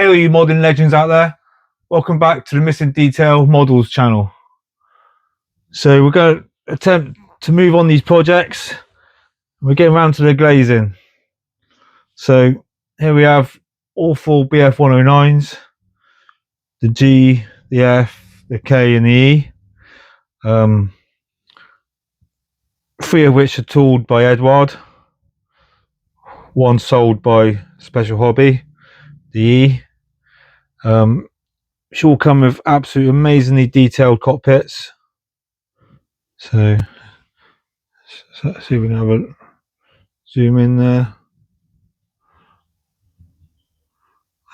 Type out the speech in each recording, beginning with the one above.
Hey all you modding legends out there, welcome back to the Missing Detail Models channel. So we're going to attempt to move on these projects. We're getting around to the glazing. So here we have all four BF109s, the G, the F, the K and the E. Three of which are tooled by Edward, one sold by Special Hobby, the E. Which all come with absolutely amazingly detailed cockpits. So let's see if we can have a zoom in there.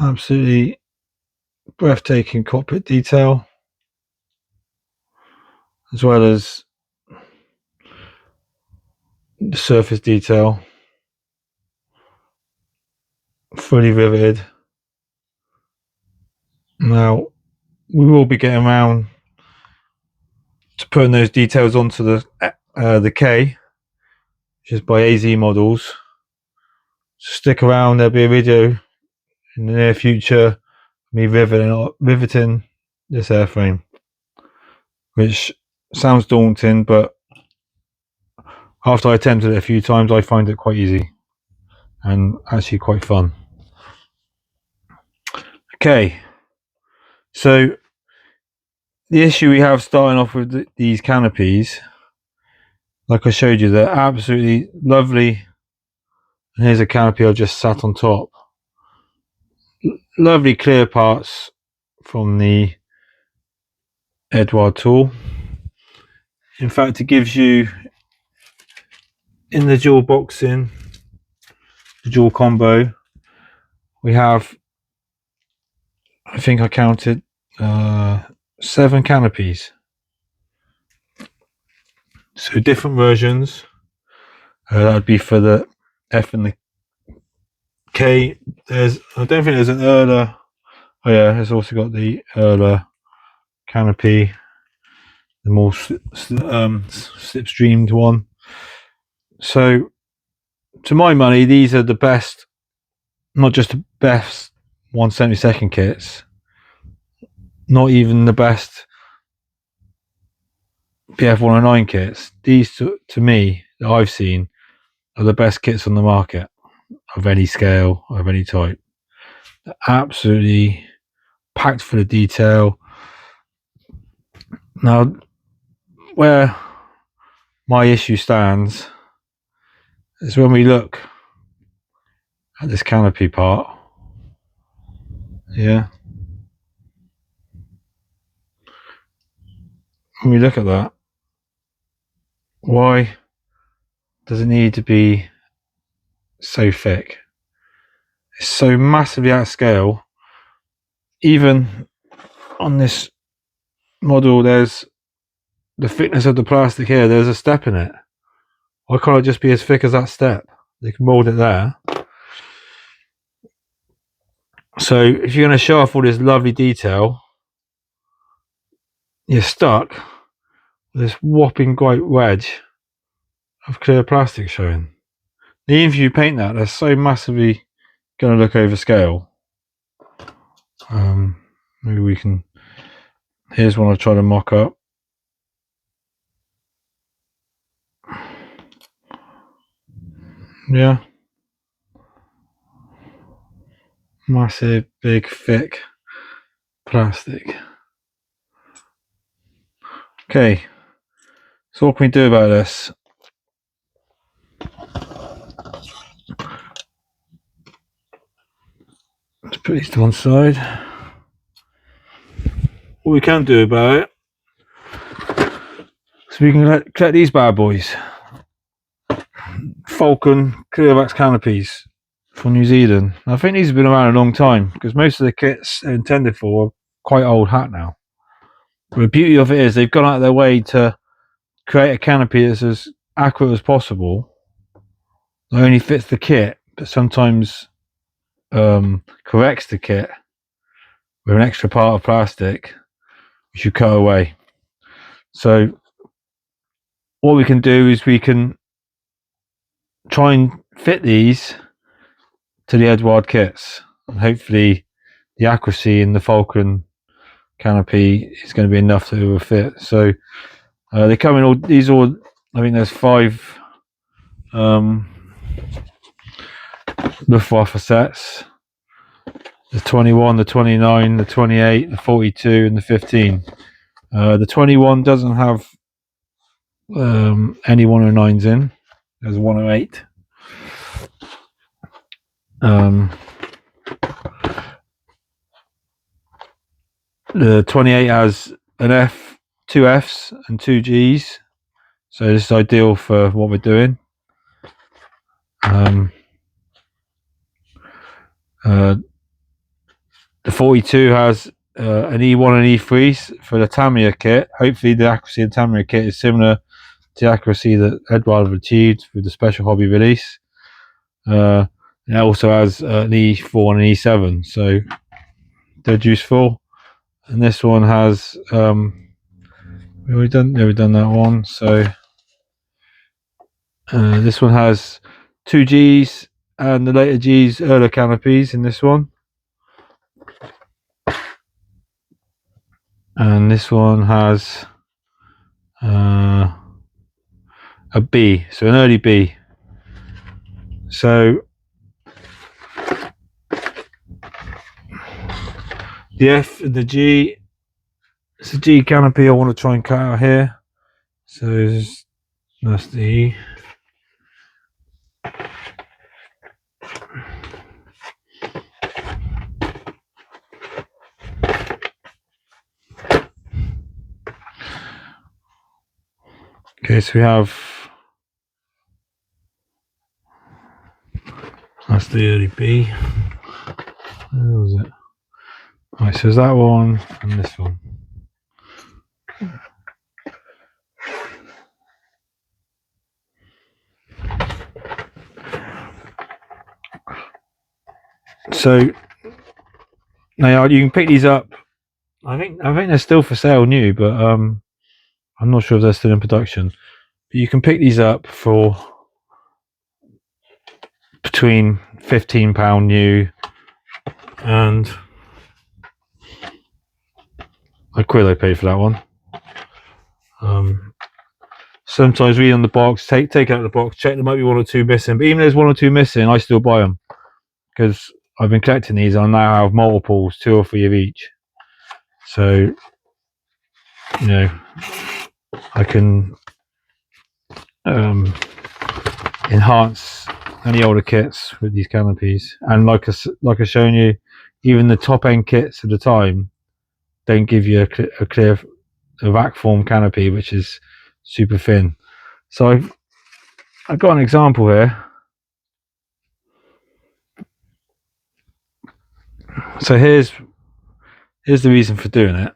Absolutely breathtaking cockpit detail, as well as the surface detail, fully riveted. Now we will be getting around to putting those details onto the K, which is by AZ Models. So stick around, there'll be a video in the near future, me riveting this airframe, which sounds daunting, but after I attempted it a few times, I find it quite easy and actually quite fun. Okay, so the issue we have starting off with these canopies, like I showed you, they're absolutely lovely. And here's a canopy I've just sat on top. Lovely clear parts from the Edward tool. In fact, it gives you, in the dual boxing, the dual combo, we have, I think I counted 7 canopies. So different versions. That would be for the F and the K. I don't think there's an Erler. Oh yeah, there's also got the Erler canopy, the more slipstreamed one. So to my money, these are the best, not just the best 1/72 kits, not even the best BF109 kits. These to me that I've seen are the best kits on the market of any scale, of any type. They're absolutely packed full of detail. Now where my issue stands is when we look at this canopy part. Yeah, when we look at that, why does it need to be so thick? It's so massively out of scale. Even on this model, there's the thickness of the plastic here, there's a step in it. Why can't it just be as thick as that step? They can mold it there. So if you're going to show off all this lovely detail, you're stuck with this whopping great wedge of clear plastic showing. Even if you paint that, they're so massively going to look over scale. Maybe we can, here's one I try to mock up. Yeah, massive, big, thick plastic. Okay, so what can we do about this? Let's put these to one side. What we can do about it, so we can collect these bad boys. Falcon Clearback canopies from New Zealand. I think these have been around a long time because most of the kits they're intended for are quite old hat now. But the beauty of it is they've gone out of their way to create a canopy that's as accurate as possible. Not only fits the kit, but sometimes corrects the kit with an extra part of plastic which you cut away. So what we can do is we can try and fit these to the Edward kits, and hopefully the accuracy in the Falcon canopy is going to be enough to fit. So they come in all these all. I think there's 5 Luftwaffe sets: the 21, the 29, the 28, the 42, and the 15. The 21 doesn't have any 109s in. There's 108. The 28 has an F, 2 Fs, and 2 Gs. So this is ideal for what we're doing. The 42 has an E1 and E3 for the Tamiya kit. Hopefully the accuracy of the Tamiya kit is similar to the accuracy that Edward achieved with the special hobby release. It also has an E4 and an E7, so they're useful. And this one has we've done that one. So this one has 2 Gs and the later Gs earlier canopies in this one. And this one has a B, so an early B. So the F and the G, it's a G canopy I want to try and cut out here. So that's the E. Okay, so we have, that's the early B. Where was it? Right, so there's that one and this one. So now you can pick these up. I think they're still for sale new, but I'm not sure if they're still in production. But you can pick these up for between £15 new and £1 I paid for that one. Sometimes read on the box, take out the box, check there might be 1 or 2 missing. But even if there's 1 or 2 missing, I still buy them because I've been collecting these. I now have multiples, 2 or 3 of each. So you know, I can enhance any older kits with these canopies. And like I've shown you, even the top end kits at the time don't give you a clear vacform canopy, which is super thin. So I've got an example here. So here's the reason for doing it.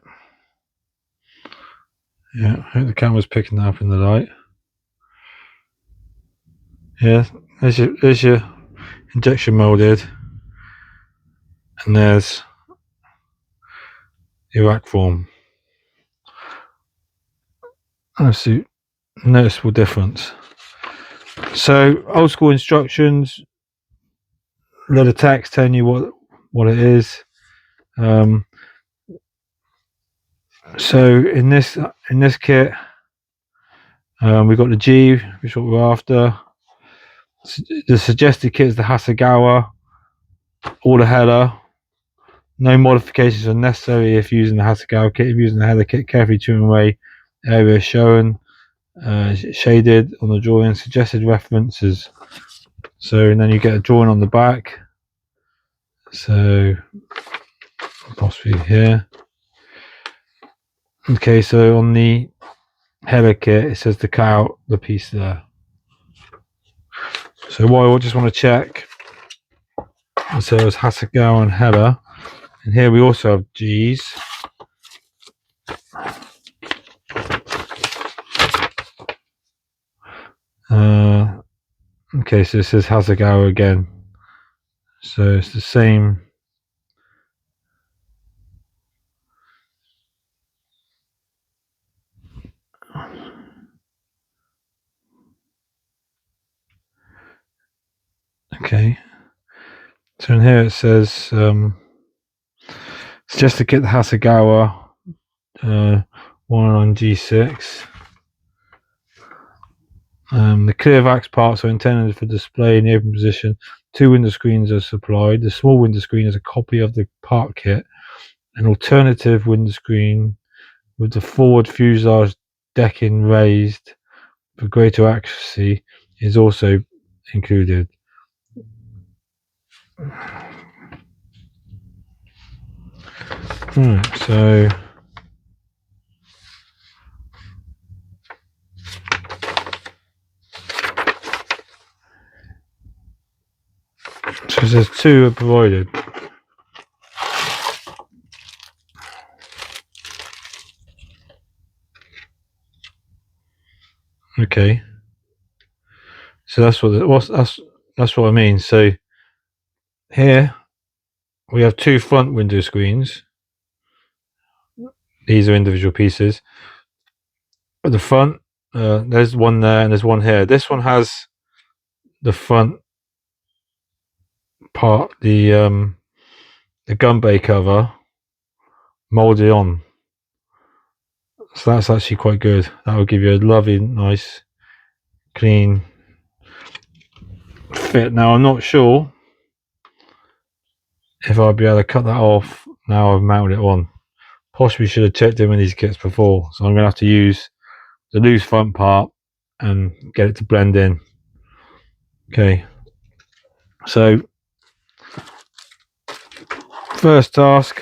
Yeah, I hope the camera's picking that up in the light. Yeah, there's your injection molded, and there's your rack form. That's a noticeable difference. So old school instructions, a lot of text telling you what it is. So in this kit, we've got the G, which is what we're after. The suggested kit is the Hasegawa, or the header. No modifications are necessary if using the Hasegawa kit. If using the header kit, carefully trim away areas shown, shaded on the drawing. Suggested references. So and then you get a drawing on the back. So possibly here. Okay, so on the header kit, it says to cut out the piece there. So what I just want to check. So it's Hasegawa and header, and here we also have G's. Okay, so this is Hasegawa again. So it's the same. Okay. So in here it says It's just to get the Hasegawa 19G6. The clear vax parts are intended for display in the open position. 2 window screens are supplied. The small window screen is a copy of the part kit. An alternative window screen with the forward fuselage decking raised for greater accuracy is also included. So there's 2 are provided. Okay, so that's what I mean. So here we have 2 front window screens. These are individual pieces. At the front, there's one there and there's one here. This one has the front part, the gun bay cover molded on. So that's actually quite good. That will give you a lovely, nice, clean fit. Now I'm not sure if I'll be able to cut that off now I've mounted it on. Possibly should have checked in with these kits before, so I'm going to have to use the loose front part and get it to blend in. Okay, so first task,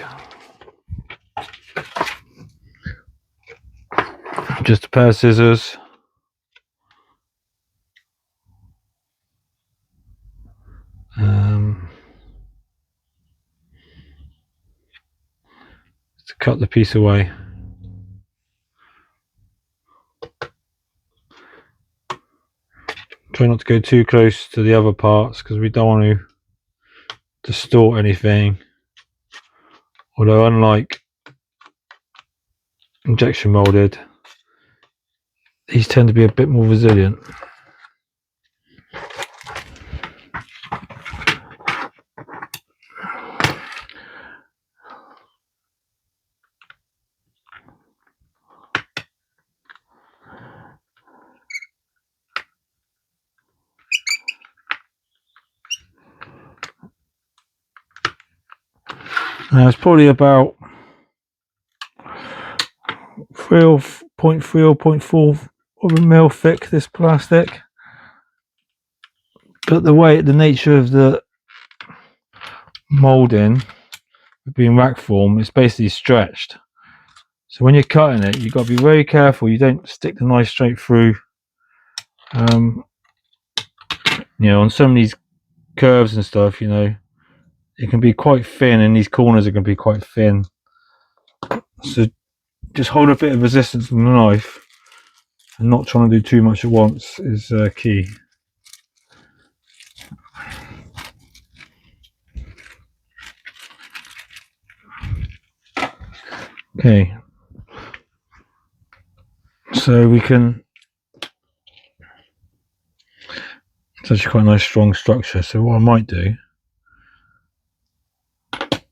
just a pair of scissors. To cut the piece away. Try not to go too close to the other parts because we don't want to distort anything. Although unlike injection molded, these tend to be a bit more resilient. Now it's probably about 3.3 or 0.4 of a mil thick, this plastic, but the nature of the molding being vacform, it's basically stretched, so when you're cutting it you've got to be very careful you don't stick the knife straight through. You know, on some of these curves and stuff, you know, it can be quite thin and these corners are going to be quite thin, so just hold a bit of resistance on the knife and not trying to do too much at once is key. Okay, so we can, it's actually quite a nice strong structure, so what I might do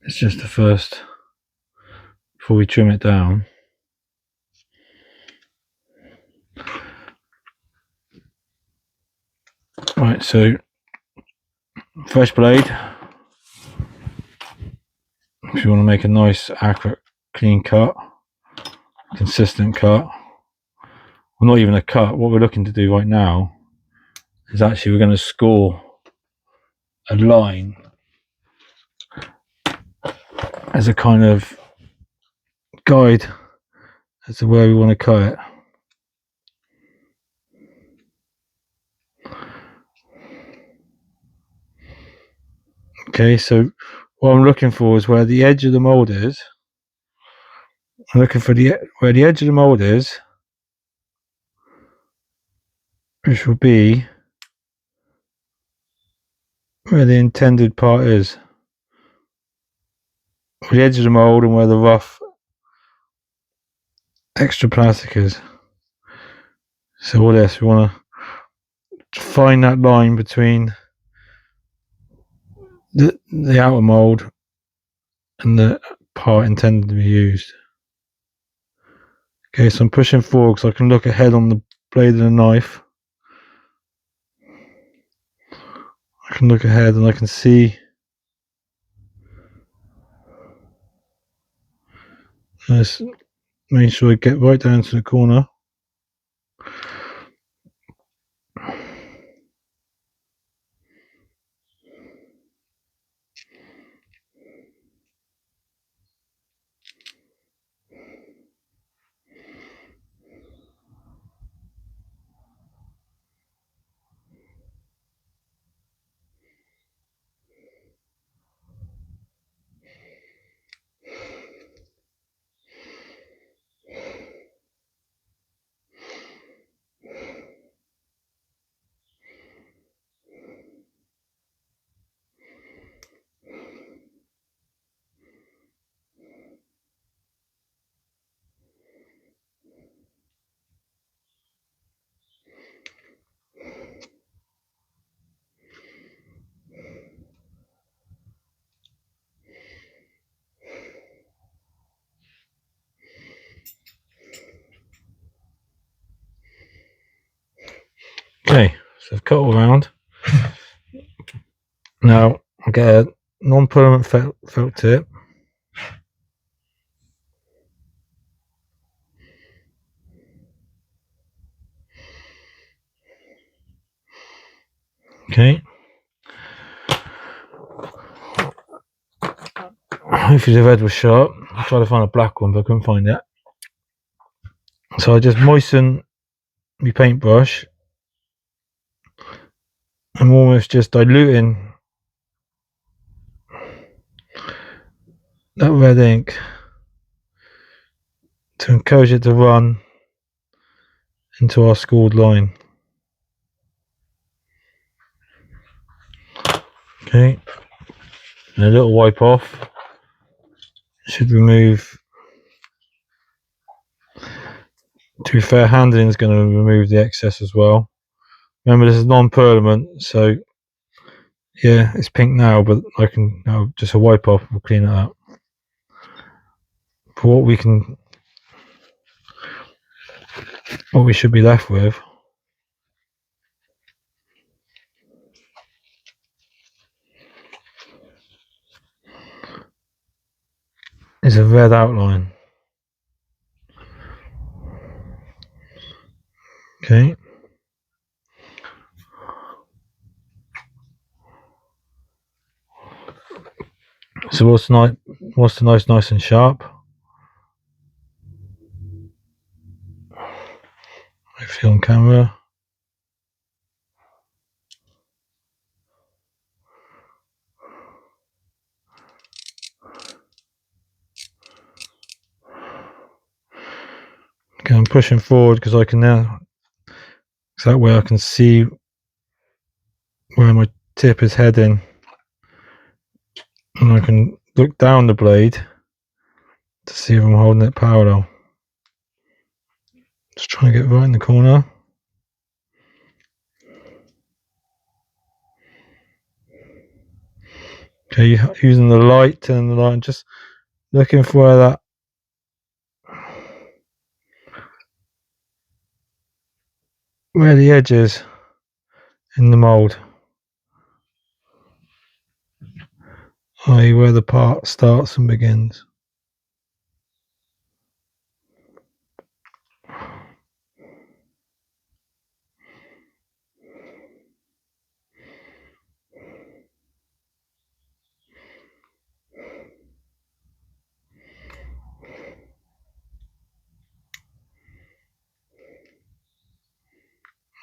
is just the first, before we trim it down, right, so fresh blade, if you want to make a nice accurate clean cut, consistent cut, well not even a cut, what we're looking to do right now is actually we're going to score a line as a kind of guide as to where we want to cut it. Okay, so what I'm looking for is where the edge of the mold is. I'm looking for where the edge of the mold is, which will be where the intended part is. The edge of the mold and where the rough extra plastic is. So what else? We want to find that line between the outer mold and the part intended to be used. Okay, so I'm pushing forward so I can look ahead on the blade of the knife. I can look ahead and I can see just make sure I get right down to the corner. Okay, so I've cut all around. Now I get a non-permanent felt tip. Okay. Hopefully the red was sharp. I tried to find a black one, but I couldn't find it. So I just moisten my paintbrush. I'm almost just diluting that red ink to encourage it to run into our scored line. Okay, and a little wipe off should remove. To be fair, handling is going to remove the excess as well. Remember, this is non-permanent, so yeah, it's pink now, but I can just a wipe off will clean it up. But what we should be left with is a red outline. Okay. So what's the nice and sharp? Hopefully on camera. Okay, I'm pushing forward because I can now. So that way I can see where my tip is heading, and I can look down the blade to see if I'm holding it parallel. Just trying to get right in the corner. Okay, using the light, turn the light, and just looking for where the edge is in the mould, i.e. where the part starts and begins.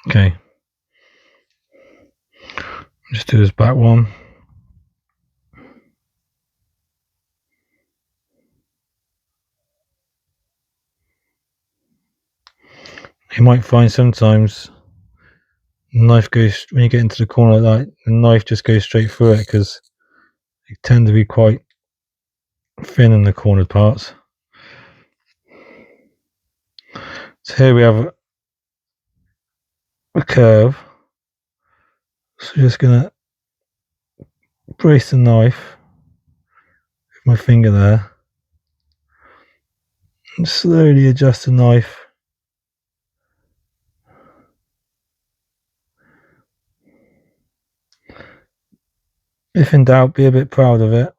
Okay, just do this back one. You might find sometimes the knife goes, when you get into the corner like that, the knife just goes straight through it because they tend to be quite thin in the cornered parts. So here we have a curve. So just gonna brace the knife with my finger there. And slowly adjust the knife. If in doubt, be a bit proud of it.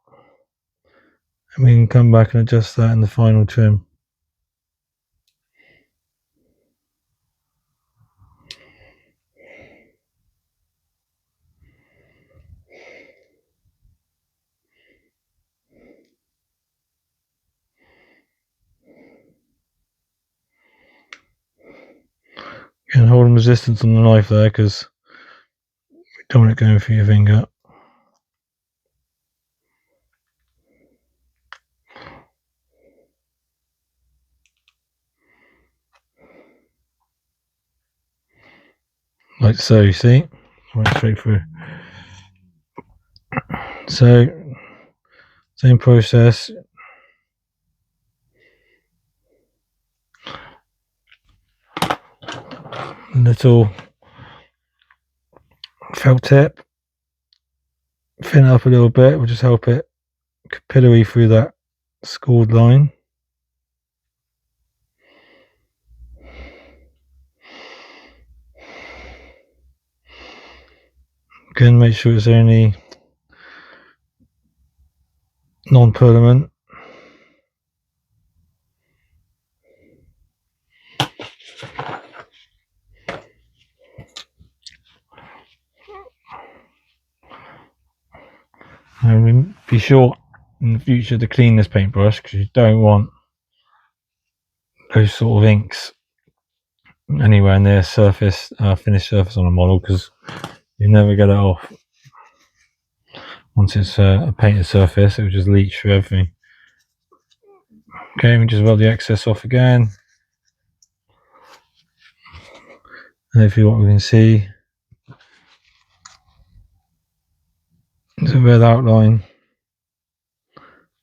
And we can come back and adjust that in the final trim. And hold resistance on the knife there, because we don't want it going through your finger. Like so, you see? Right straight through. So, same process. Little felt tip. Thin it up a little bit, will just help it capillary through that scored line. Again, make sure it's only non-permanent. And be sure in the future to clean this paintbrush, because you don't want those sort of inks anywhere near surface, finished surface on a model, because you never get it off. Once it's a painted surface, it will just leach through everything. Okay, we just rub the excess off again. And hopefully what we can see is a red outline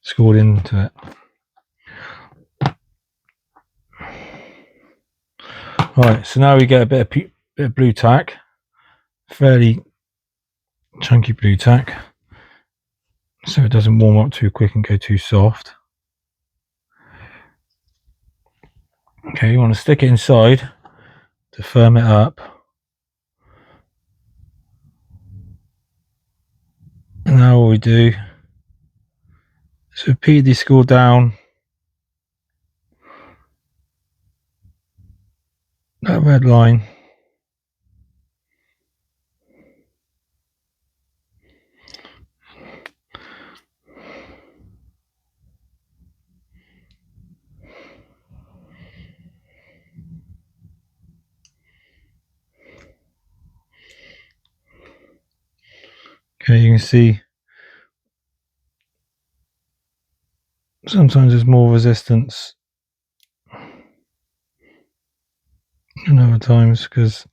scored into it. Right, so now we get a bit of blue tack, fairly chunky blue tack, so it doesn't warm up too quick and go too soft. Okay, you want to stick it inside to firm it up. And now what we do is repeatedly score down that red line. Okay, you can see sometimes there's more resistance than other times, because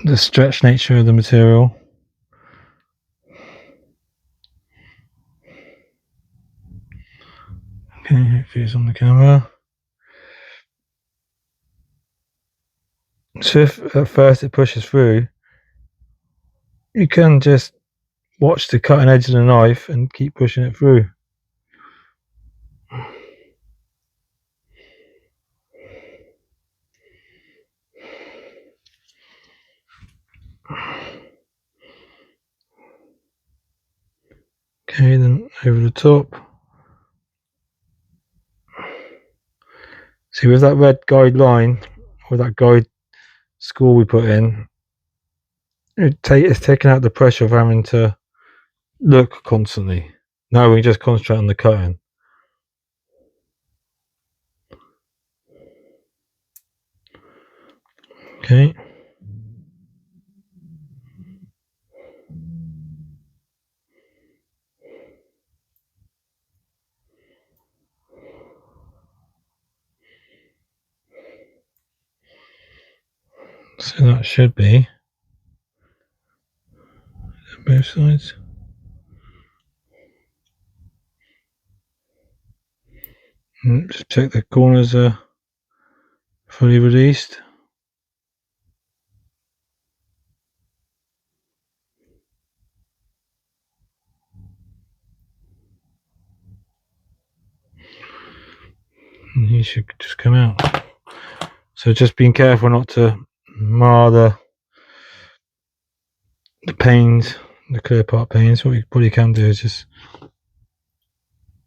the stretch nature of the material. Okay, hopefully it's on the camera. So if at first it pushes through, you can just watch the cutting edge of the knife and keep pushing it through. Okay, then over the top. See, with that red guide line, or that guide score we put in, it's taking out the pressure of having to look constantly. Now we can just concentrate on the cutting. Okay. So that should be both sides. Just check the corners are fully released. and he should just come out. So just being careful not to mar the panes, the clear part panes. What you can do is just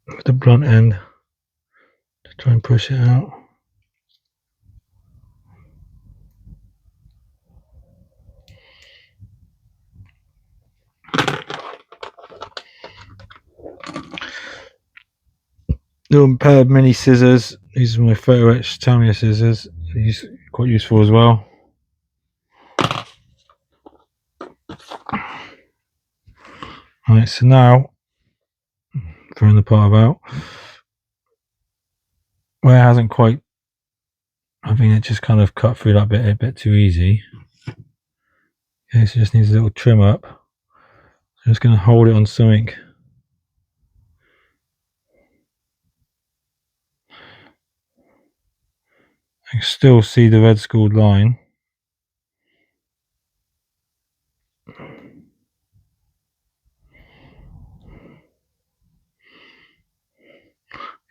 with the blunt end to try and push it out. Little pair of mini scissors. These are my photo etch Tamiya scissors. These are quite useful as well. Right, so now throwing the part out where it hasn't quite. I think it just kind of cut through that bit a bit too easy. Okay, so it just needs a little trim up. I'm just going to hold it on something. I can still see the red scored line.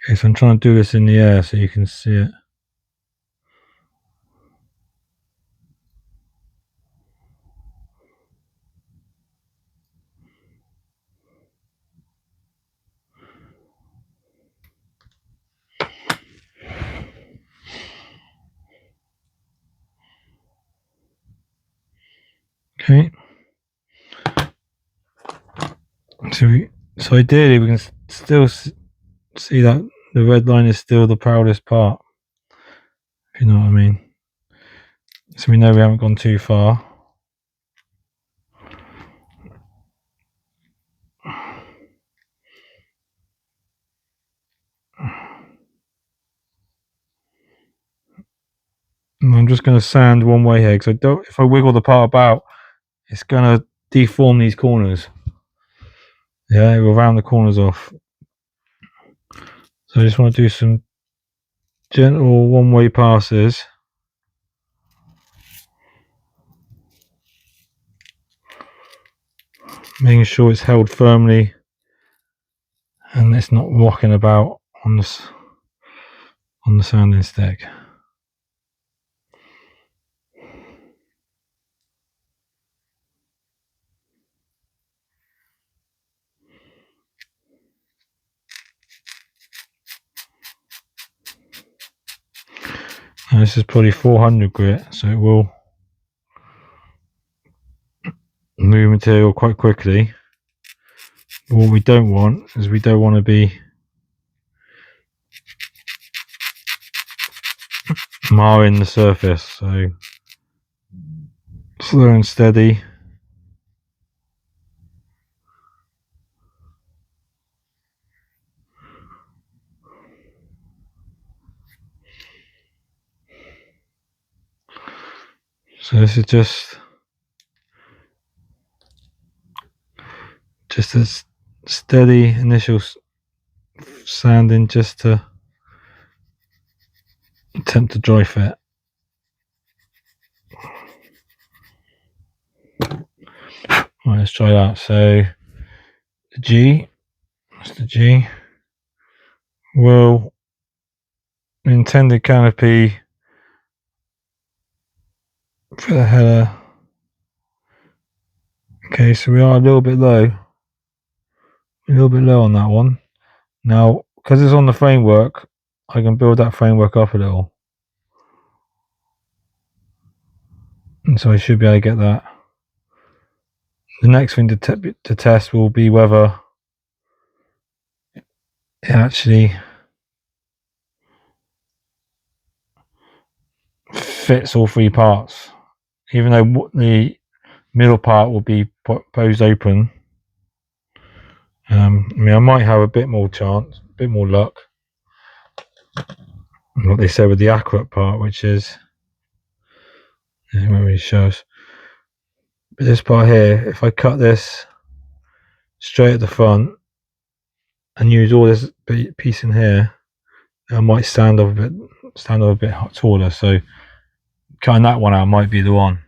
Okay, so I'm trying to do this in the air so you can see it. Okay. So ideally we can still see that the red line is still the proudest part, if you know what I mean. So we know we haven't gone too far. And I'm just going to sand one way here because if I wiggle the part about, it's going to deform these corners. Yeah, it will round the corners off. So I just want to do some gentle one-way passes. Making sure it's held firmly and it's not rocking about on the sanding stick. And this is probably 400 grit, so it will move material quite quickly. But what we don't want is we don't want to be marring the surface, so slow and steady. So this is just a steady initial sanding just to attempt to dry fit. Right, let's try that. So the G, that's the G. Well, the intended canopy for the header. Okay, so we are a little bit low on that one. Now, because it's on the framework, I can build that framework up a little. And so I should be able to get that. The next thing to test will be whether it actually fits all three parts. Even though the middle part will be posed open. I mean, I might have a bit more chance, a bit more luck. What they say with the accurate part, which is, it won't really show us. But this part here, if I cut this straight at the front and use all this piece in here, I might stand up a bit taller. So cutting that one out might be the one.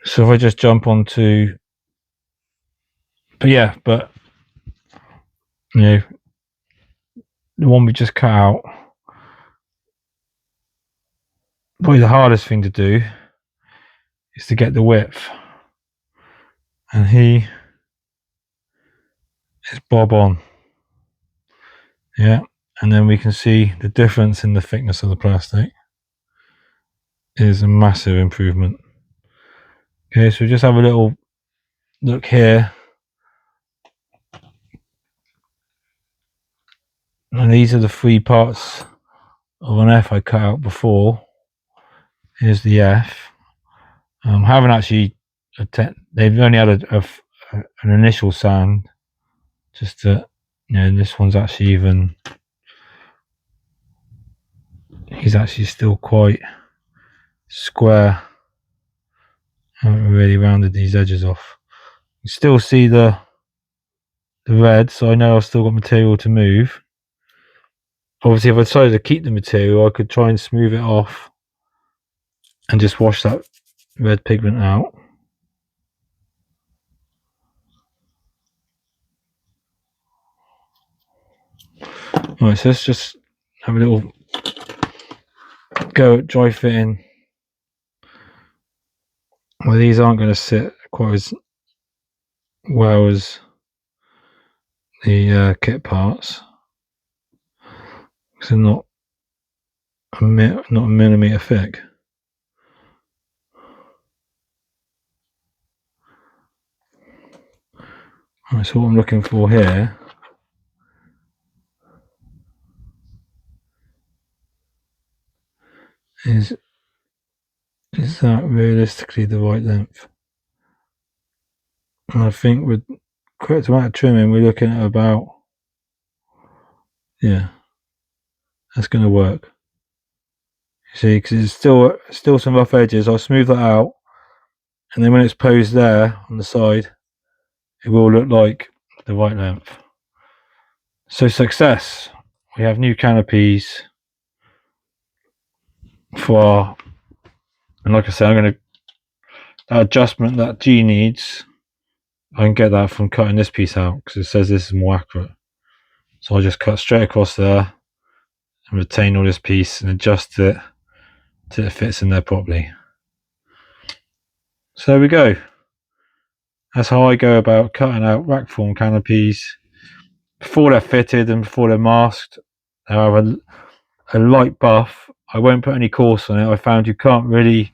So if I just jump onto, but you know, the one we just cut out, probably the hardest thing to do is to get the width, and he is bob on. Yeah, and then we can see the difference in the thickness of the plastic is a massive improvement. Okay, so just have a little look here, and these are the 3 parts of an F I cut out before. Here's the F. Haven't actually they've only had an initial sand, just to, you know, this one's actually even, he's actually still quite square. I haven't really rounded these edges off. You still see the red, so I know I've still got material to move. Obviously, if I decided to keep the material, I could try and smooth it off and just wash that red pigment out. Right, so let's just have a little go at dry fitting. Well, these aren't going to sit quite as well as the kit parts, because they're not a millimetre thick. Right, so what I'm looking for here is that realistically the right length? And I think with correct amount of trimming, we're looking at about, yeah, that's going to work. You see, because there's still some rough edges. I'll smooth that out, and then when it's posed there on the side, it will look like the right length. So success. We have new canopies for our, and like I said, I'm going to, that adjustment that G needs, I can get that from cutting this piece out, because it says this is more accurate. So I'll just cut straight across there and retain all this piece and adjust it till it fits in there properly. So there we go. That's how I go about cutting out rack form canopies. Before they're fitted and before they're masked, they have a light buff. I won't put any coarse on it. I found you can't really,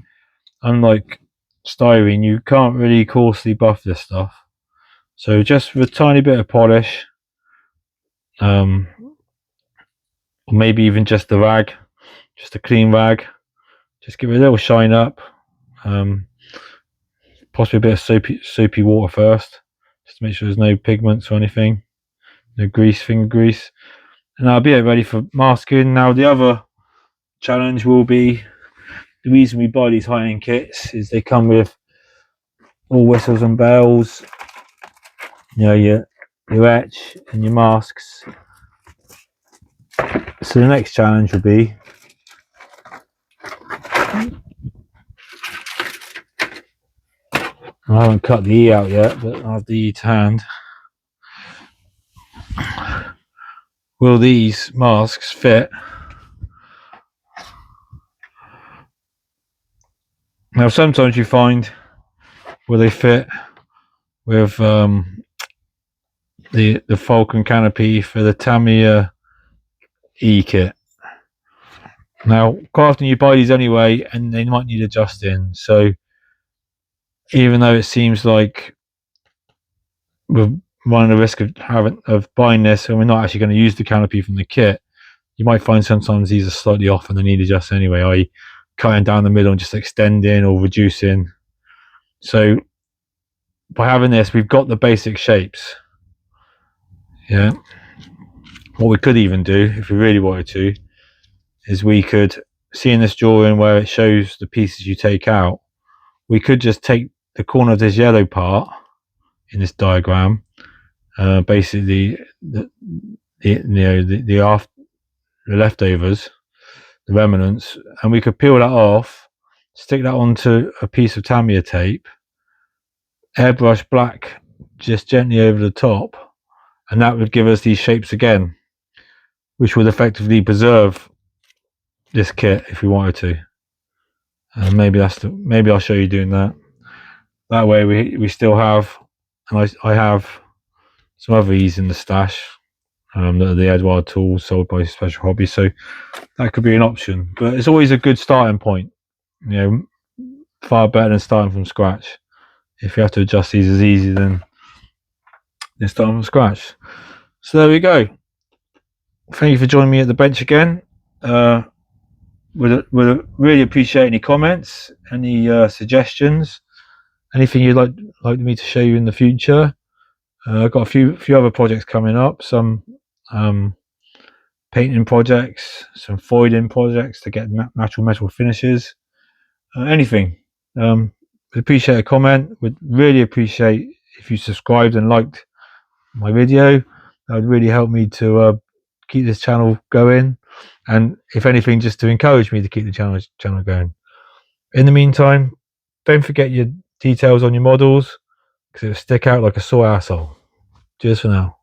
unlike styrene, you can't really coarsely buff this stuff. So just with a tiny bit of polish, or maybe even just a rag, just a clean rag, just give it a little shine up, possibly a bit of soapy water first, just to make sure there's no pigments or anything, no grease, finger grease, and I'll be ready for masking. Now the other challenge will be, the reason we buy these high-end kits is they come with all whistles and bells, you know, your etch and your masks. So the next challenge will be I haven't cut the E out yet, but I have the E to hand. Will these masks fit? Now sometimes you find where they fit with the Falcon canopy for the Tamiya E kit. Now quite often you buy these anyway and they might need adjusting, so even though it seems like we're running the risk of buying this and we're not actually going to use the canopy from the kit, you might find sometimes these are slightly off and they need adjusting anyway, i.e. cutting down the middle and just extending or reducing. So by having this, we've got the basic shapes. Yeah. What we could even do, if we really wanted to, is we could see in this drawing where it shows the pieces you take out, we could just take the corner of this yellow part in this diagram, basically the leftovers, the remnants, and we could peel that off, stick that onto a piece of Tamiya tape, airbrush black just gently over the top, and that would give us these shapes again, which would effectively preserve this kit if we wanted to. And maybe maybe I'll show you doing that. That way we still have, and I have some other these in the stash. The Edward tools sold by Special Hobbies, so that could be an option. But it's always a good starting point. You know, far better than starting from scratch. If you have to adjust these as easy than starting from scratch. So there we go. Thank you for joining me at the bench again. Would really appreciate any comments, any suggestions, anything you'd like me to show you in the future. I've got a few other projects coming up. Some painting projects, some foiling projects to get natural metal finishes. Anything. Would appreciate a comment. Would really appreciate if you subscribed and liked my video. That would really help me to keep this channel going, and if anything, just to encourage me to keep the channel going. In the meantime, don't forget your details on your models, because it'll stick out like a sore asshole. Cheers for now.